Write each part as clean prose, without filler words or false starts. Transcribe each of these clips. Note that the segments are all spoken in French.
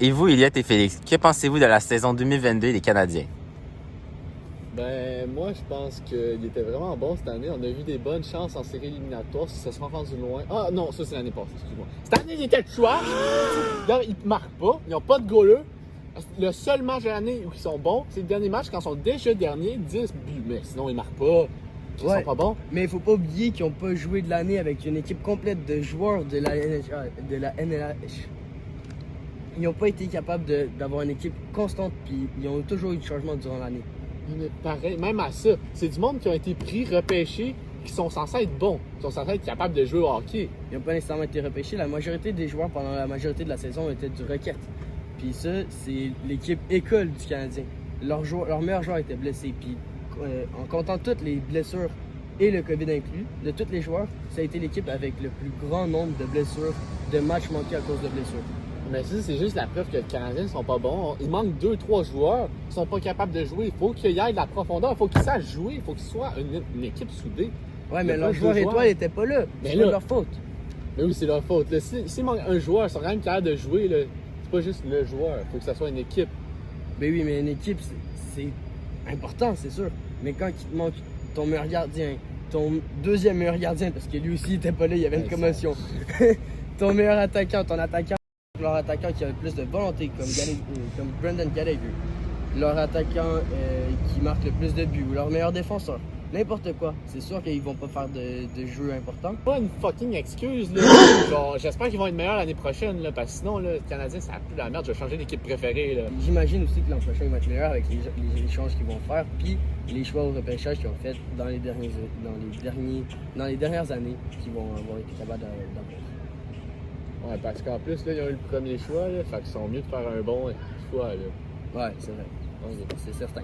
Et vous, Eliott et Félix, que pensez-vous de la saison 2022 des Canadiens? Ben, moi, je pense qu'il était vraiment bon cette année. On a vu des bonnes chances en série éliminatoire si ça se rendu loin. Ah non, ça c'est l'année passée, excuse-moi. Cette année, ils étaient de choix. Là, ils marquent pas. Ils n'ont pas de goaleux. Le seul match de l'année où ils sont bons, c'est le dernier match quand ils sont déjà derniers, 10 buts. Mais sinon, ils marquent pas. Ils sont pas bons. Mais il faut pas oublier qu'ils n'ont pas joué de l'année avec une équipe complète de joueurs de la NLH. Ils n'ont pas été capables d'avoir une équipe constante, puis ils ont toujours eu du changement durant l'année. Pareil, même à ça, c'est du monde qui ont été pris, repêchés, qui sont censés être bons, qui sont censés être capables de jouer au hockey. Ils n'ont pas nécessairement été repêchés. La majorité des joueurs pendant la majorité de la saison étaient du Rocket. Puis ça, c'est l'équipe école du Canadien. Leur meilleur joueur était blessé. Puis en comptant toutes les blessures et le COVID inclus, de tous les joueurs, ça a été l'équipe avec le plus grand nombre de blessures, de matchs manqués à cause de blessures. Mais ça, c'est juste la preuve que les Canadiens ne sont pas bons. Il manque 2-3 joueurs qui sont pas capables de jouer. Il faut qu'il y ait de la profondeur, il faut qu'ils sachent jouer, il faut qu'ils soient une équipe soudée. Ouais, mais leur joueur étoile n'était pas là. C'est pas leur faute. Mais oui, c'est leur faute. S'il manque un joueur, ils sont quand même capables de jouer. C'est pas juste le joueur, il faut que ça soit une équipe. Ben oui, mais une équipe, c'est important, c'est sûr. Mais quand il te manque ton meilleur gardien, ton deuxième meilleur gardien, parce que lui aussi il était pas là, il y avait une commotion. Ton meilleur attaquant, leur attaquant qui avait plus de volonté, comme Brendan Gallagher. Leur attaquant qui marque le plus de buts, ou leur meilleur défenseur. N'importe quoi. C'est sûr qu'ils vont pas faire de jeu important. Pas une fucking excuse, là. Genre, j'espère qu'ils vont être meilleurs l'année prochaine, là, parce que sinon, là, le Canadien, ça a plus la merde. Je vais changer d'équipe préférée, là. J'imagine aussi que l'an prochain, ils vont être meilleurs avec les échanges qu'ils vont faire, puis les choix au repêchage qu'ils ont fait dans les dernières années qu'ils vont avoir été capables d'avoir. Ouais, parce qu'en plus, là, ils ont eu le premier choix, là, fait qu'ils sont mieux de faire un bon choix, là. Ouais, c'est vrai. C'est certain.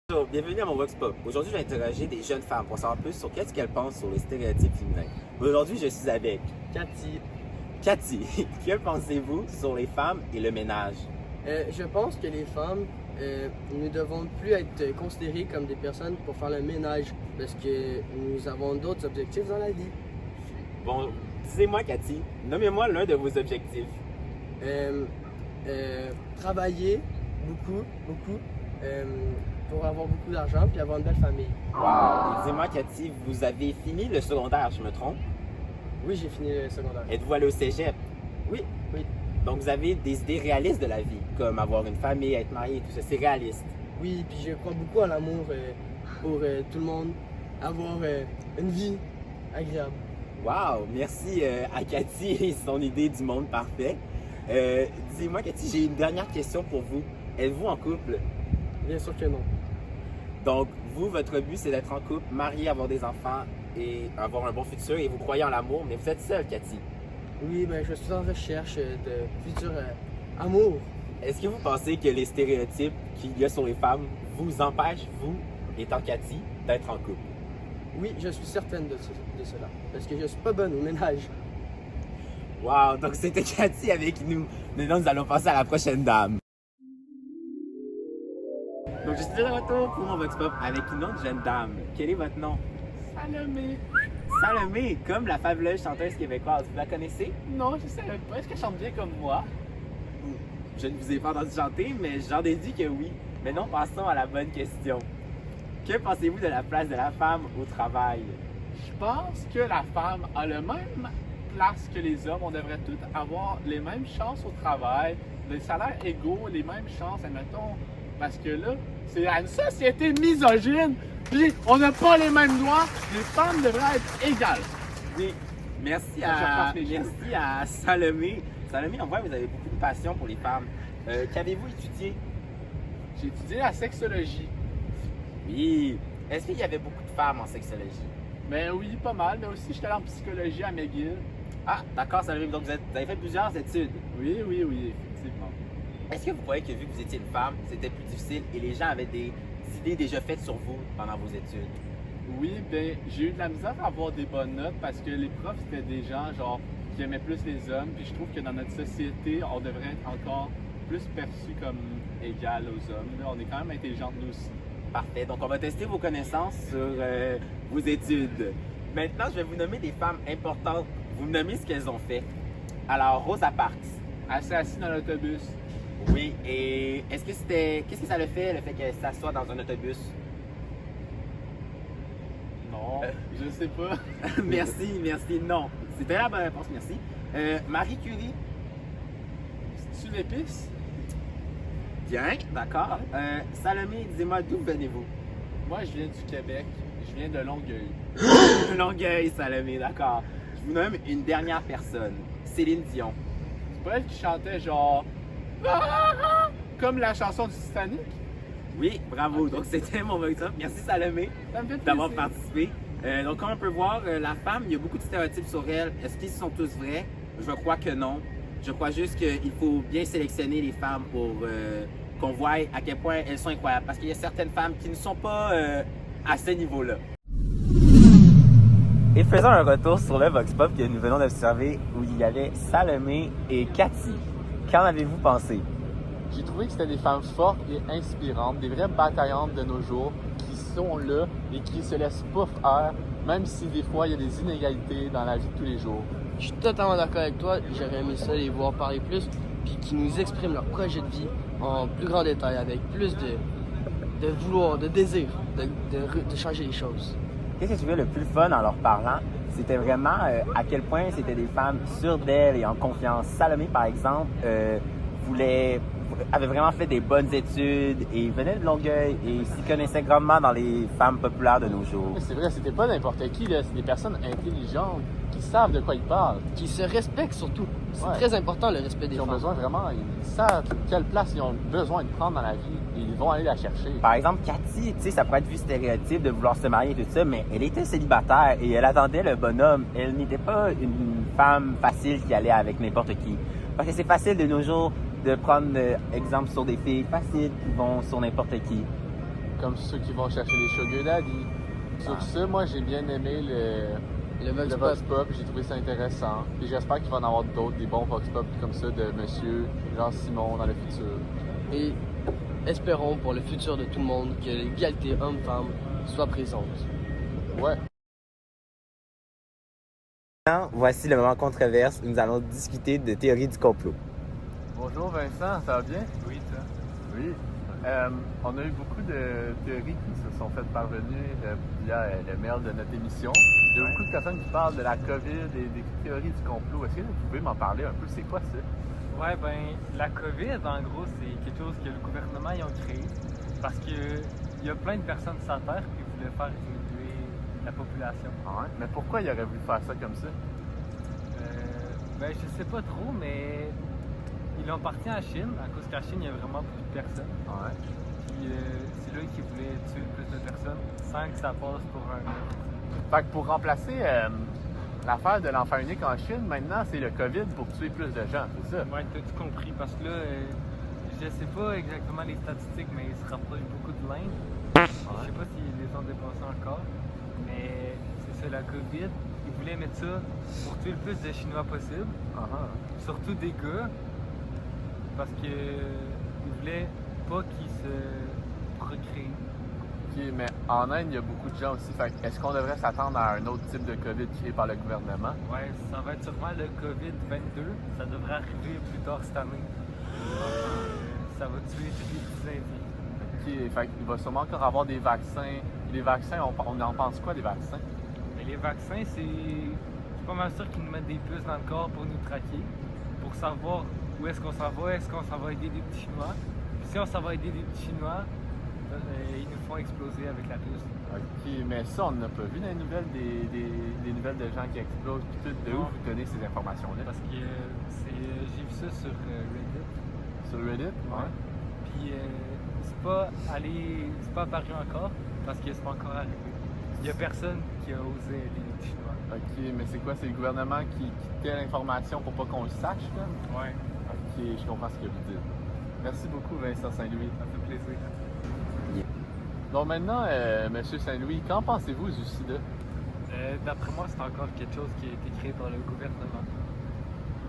Bonjour, bienvenue à mon Vox Pop. Aujourd'hui, je vais interroger des jeunes femmes pour savoir plus sur qu'est-ce qu'elles pensent sur les stéréotypes féminins. Aujourd'hui, je suis avec Cathy. Cathy. Que pensez-vous sur les femmes et le ménage? Je pense que les femmes ne devons plus être considérées comme des personnes pour faire le ménage parce que nous avons d'autres objectifs dans la vie. Bon, disez-moi, Cathy, nommez-moi l'un de vos objectifs. Travailler beaucoup, pour avoir beaucoup d'argent puis avoir une belle famille. Wow! Dis-moi, Cathy, vous avez fini le secondaire, je me trompe? Oui, j'ai fini le secondaire. Êtes-vous allé au cégep? Oui. Donc, vous avez des idées réalistes de la vie, comme avoir une famille, être marié, tout ça. C'est réaliste. Oui, puis je crois beaucoup à l'amour pour tout le monde, avoir une vie agréable. Wow! Merci à Cathy et son idée du monde parfait. Dis-moi, Cathy, j'ai une dernière question pour vous. Êtes-vous en couple? Bien sûr que non. Donc, vous, votre but, c'est d'être en couple, marié, avoir des enfants et avoir un bon futur. Et vous croyez en l'amour, mais vous êtes seule, Cathy. Oui, ben je suis en recherche de futur amour. Est-ce que vous pensez que les stéréotypes qu'il y a sur les femmes vous empêchent, vous, étant Cathy, d'être en couple? Oui, je suis certaine de cela. Parce que je suis pas bonne au ménage. Wow! Donc, c'était Cathy avec nous. Maintenant, nous allons passer à la prochaine dame. Donc, je suis de retour pour mon Vox Pop avec une autre jeune dame. Quel est votre nom? Salomé. Salomé, comme la fabuleuse chanteuse québécoise. Vous la connaissez? Non, je sais pas. Est-ce qu'elle chante bien comme moi? Je ne vous ai pas entendu chanter, mais j'en ai dit que oui. Maintenant, passons à la bonne question. Que pensez-vous de la place de la femme au travail? Je pense que la femme a la même place que les hommes. On devrait tous avoir les mêmes chances au travail, des salaires égaux, les mêmes chances, admettons. Parce que là, c'est une société misogyne, puis on n'a pas les mêmes droits. Les femmes devraient être égales. Oui, merci à Salomé. Salomé, on voit que vous avez beaucoup de passion pour les femmes. Qu'avez-vous étudié? J'ai étudié la sexologie. Oui. Est-ce qu'il y avait beaucoup de femmes en sexologie? Ben oui, pas mal, mais aussi j'étais allé en psychologie à McGill. Ah, d'accord, Salomé. Donc vous avez fait plusieurs études. Oui, effectivement. Est-ce que vous croyez que vu que vous étiez une femme, c'était plus difficile et les gens avaient des idées déjà faites sur vous pendant vos études? Oui, ben j'ai eu de la misère à avoir des bonnes notes parce que les profs c'était des gens genre qui aimaient plus les hommes. Puis je trouve que dans notre société, on devrait être encore plus perçu comme égal aux hommes. Là, on est quand même intelligents nous aussi. Parfait. Donc on va tester vos connaissances sur vos études. Maintenant, je vais vous nommer des femmes importantes. Vous me nommez ce qu'elles ont fait. Alors, Rosa Parks, assis dans l'autobus. Oui, et qu'est-ce que ça le fait qu'elle s'assoit dans un autobus? Non, je sais pas. Merci, non. C'était la bonne réponse, merci. Marie Curie. C'est-tu l'épice? Bien, d'accord. Salomé, dis-moi, d'où venez-vous? Moi, je viens du Québec. Je viens de Longueuil. Longueuil, Salomé, d'accord. Je vous nomme une dernière personne. Céline Dion. C'est pas elle qui chantait genre... Comme la chanson du Titanic? Oui, bravo. Donc, c'était mon vote-up. Merci, Salomé, Ça me fait d'avoir plaisir. participé. Donc, comme on peut voir, la femme, il y a beaucoup de stéréotypes sur elle. Est-ce qu'ils sont tous vrais? Je crois que non. Je crois juste qu'il faut bien sélectionner les femmes pour qu'on voie à quel point elles sont incroyables. Parce qu'il y a certaines femmes qui ne sont pas à ce niveau-là. Et faisons un retour sur le Vox Pop que nous venons d'observer où il y avait Salomé et Cathy. Qu'en avez-vous pensé? J'ai trouvé que c'était des femmes fortes et inspirantes, des vraies bataillantes de nos jours, qui sont là et qui se laissent pas faire, même si des fois il y a des inégalités dans la vie de tous les jours. Je suis totalement d'accord avec toi. J'aurais aimé ça les voir parler plus, puis qu'ils nous expriment leur projet de vie en plus grand détail, avec plus de vouloir, de désir, de changer les choses. Qu'est-ce que tu veux le plus fun en leur parlant? C'était vraiment à quel point c'était des femmes sûres d'elles et en confiance. Salomé, par exemple, avait vraiment fait des bonnes études et venait de Longueuil et s'y connaissait grandement dans les femmes populaires de nos jours. C'est vrai, c'était pas n'importe qui, là. C'est des personnes intelligentes qui savent de quoi ils parlent. Qui se respectent surtout. C'est Ouais. très important le respect des Ils ont femmes. besoin vraiment, ils savent quelle place ils ont besoin de prendre dans la vie et ils vont aller la chercher. Par exemple, Cathy, tu sais, ça pourrait être vu stéréotype de vouloir se marier et tout ça, mais elle était célibataire et elle attendait le bonhomme. Elle n'était pas une femme facile qui allait avec n'importe qui. Parce que c'est facile de nos jours de prendre exemple sur des filles faciles qui vont sur n'importe qui. Comme ceux qui vont chercher les sugar daddy. Sur ce, moi j'ai bien aimé Le Vox le Pop. Vox Pop, j'ai trouvé ça intéressant. Et j'espère qu'il va en avoir d'autres, des bons Vox Pop comme ça de monsieur Jean-Simon dans le futur. Et espérons pour le futur de tout le monde que l'égalité homme-femme soit présente. Ouais. Maintenant, voici le moment controverse où nous allons discuter de théorie du complot. Bonjour Vincent, ça va bien? Oui, ça. Oui. On a eu beaucoup de théories qui se sont faites parvenir via le mail de notre émission. Il y a beaucoup de personnes qui parlent de la COVID et des théories du complot. Est-ce que vous pouvez m'en parler un peu? C'est quoi ça? Ouais, ben, la COVID, en gros, c'est quelque chose que le gouvernement ils ont créé parce que il y a plein de personnes sur la Terre qui voulaient faire diminuer la population. Ah ouais? Mais pourquoi il aurait voulu faire ça comme ça? Ben, je sais pas trop, mais ils l'ont parti en Chine à cause qu'en Chine, il y a vraiment beaucoup de personnes. Ah ouais. Puis c'est là qu'ils voulaient tuer le plus de personnes sans que ça passe pour un. Fait que pour remplacer l'affaire de l'enfant unique en Chine, maintenant c'est le COVID pour tuer plus de gens, c'est ça? Ouais, t'as tout compris parce que là, je sais pas exactement les statistiques, mais ils se rapprochent beaucoup de l'Inde. Je sais pas s'ils les ont dépassés encore, mais c'est ça, la COVID. Ils voulaient mettre ça pour tuer le plus de Chinois possible, surtout des gars, parce que ils voulaient pas qu'ils se procréent. Ok, mais en Inde, il y a beaucoup de gens aussi. Fait que est-ce qu'on devrait s'attendre à un autre type de COVID créé par le gouvernement? Ouais, ça va être sûrement le COVID-22. Ça devrait arriver plus tard cette année. Ça va tuer tous les petits Indiens. Ok, fait qu'il va sûrement encore avoir des vaccins. Les vaccins, on en pense quoi des vaccins? Mais les vaccins, je suis pas mal sûr qu'ils nous mettent des puces dans le corps pour nous traquer, pour savoir où est-ce qu'on s'en va, est-ce qu'on s'en va aider des petits Chinois. Puis si on s'en va aider des petits Chinois, ils nous font exploser avec la puce. Ok, mais ça, on n'a pas vu dans les nouvelles des nouvelles de gens qui explosent. Puis tout, de où Non. vous donnez ces informations-là? Parce que j'ai vu ça sur Reddit. Sur Reddit? Ouais. Puis c'est pas apparu encore parce que c'est pas encore arrivé. Il y a personne qui a osé aider les petits Chinois. Ok, mais c'est quoi? C'est le gouvernement qui tait l'information pour pas qu'on le sache, là? Ouais, Ok, je comprends ce que vous dites. Merci beaucoup, Vincent Saint-Louis. ça fait plaisir. Donc maintenant, Monsieur Saint-Louis, qu'en pensez-vous du sida? D'après moi, c'est encore quelque chose qui a été créé par le gouvernement.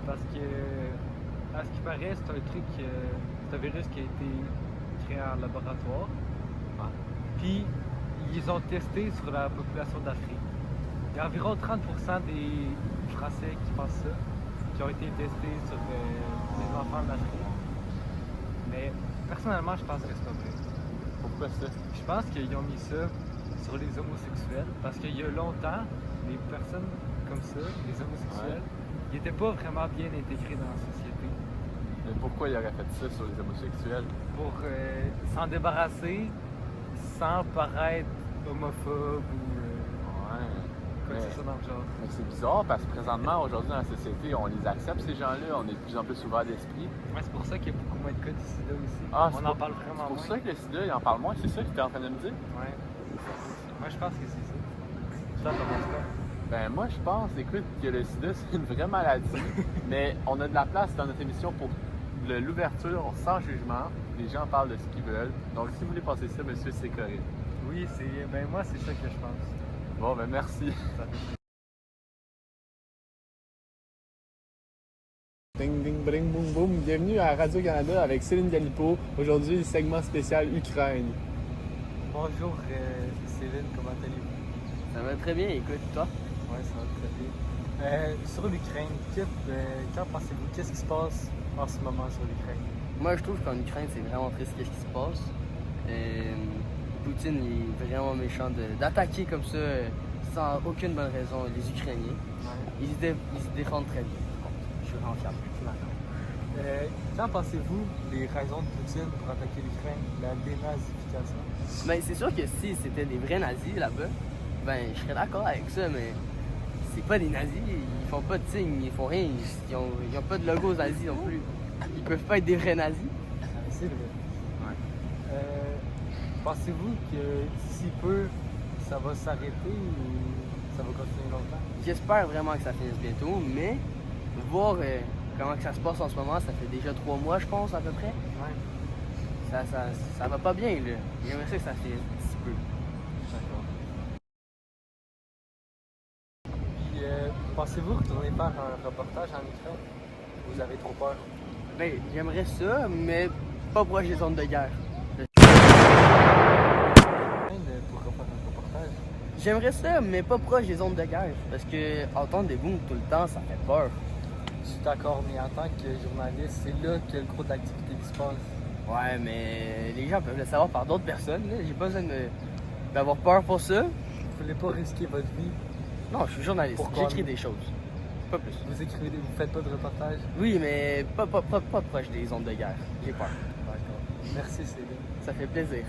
Parce que, à ce qui paraît, c'est un truc, c'est un virus qui a été créé en laboratoire. Ah. Puis, ils ont testé sur la population d'Afrique. Il y a environ 30% des Français qui pensent ça. qui ont été testés sur les enfants de l'Afrique. Mais personnellement, je pense que c'est pas vrai. Pourquoi ça? Je pense qu'ils ont mis ça sur les homosexuels parce qu'il y a longtemps, les personnes comme ça, les homosexuels, ils n'étaient pas vraiment bien intégrés dans la société. Mais pourquoi il aurait fait ça sur les homosexuels? Pour s'en débarrasser sans paraître homophobe ou quoi que Mais- ce soit dans le genre. Mais c'est bizarre parce que présentement, aujourd'hui dans la société, on les accepte ces gens-là, on est de plus en plus ouvert d'esprit. Ouais, c'est pour ça qu'il y a beaucoup moins de cas du sida aussi. Ah, On c'est en pour- parle vraiment C'est pour moins. ça que le sida, il en parle moins, c'est ça que tu es en train de me dire? Ouais. Moi, je pense que c'est ça. Toi, t'en penses quoi? Ben moi je pense, écoute, que le sida c'est une vraie maladie, mais on a de la place dans notre émission pour l'ouverture sans jugement. Les gens parlent de ce qu'ils veulent. Donc si vous voulez passer ça, monsieur, c'est correct. Oui, moi, c'est ça que je pense. Bon, ben merci. Ça fait plaisir. Ding ding bring boum boum. Bienvenue à Radio-Canada avec Céline Galipo. Aujourd'hui, segment spécial Ukraine. Bonjour Céline, comment allez-vous? Ça va très bien, écoute, toi? Ouais, ça va très bien. Sur l'Ukraine, qu'en pensez-vous? Qu'est-ce qui se passe en ce moment sur l'Ukraine? Moi, je trouve qu'en Ukraine, c'est vraiment triste ce qui se passe. Poutine il est vraiment méchant d'attaquer comme ça sans aucune bonne raison les Ukrainiens. Ils se défendent très bien. Je suis vraiment fier. Qu'en pensez-vous des raisons de Poutine pour attaquer l'Ukraine, la dénazification? Mais c'est sûr que si c'était des vrais nazis là-bas, ben je serais d'accord avec ça, mais c'est pas des nazis, ils font pas de signes, ils font rien, ils ont pas de logo nazis non plus. Ils peuvent pas être des vrais nazis. C'est vrai. Pensez-vous que d'ici peu, ça va s'arrêter ou ça va continuer longtemps? J'espère vraiment que ça finisse bientôt, mais voir comment que ça se passe en ce moment, ça fait déjà 3 mois je pense à peu près. Ouais. Ça va pas bien là. J'aimerais ça que ça finisse d'ici peu. D'accord. Puis, pensez-vous retourner faire un reportage en Ukraine? Vous avez trop peur? Ben, j'aimerais ça, mais pas proche des zones de guerre. Pour faire un reportage? J'aimerais ça, mais pas proche des zones de guerre. Parce que entendre des booms tout le temps, ça fait peur. Je suis d'accord, mais en tant que journaliste, c'est là qu'il y a le gros d'activité qui se passe. Ouais, mais les gens peuvent le savoir par d'autres personnes. Là. J'ai pas besoin d'avoir peur pour ça. Vous voulez pas risquer votre vie? Non, je suis journaliste. Pourquoi? J'écris des choses. Pas plus. Vous faites pas de reportage? Oui, mais pas proche des zones de guerre. J'ai peur. D'accord. Merci Céline. Ça fait plaisir.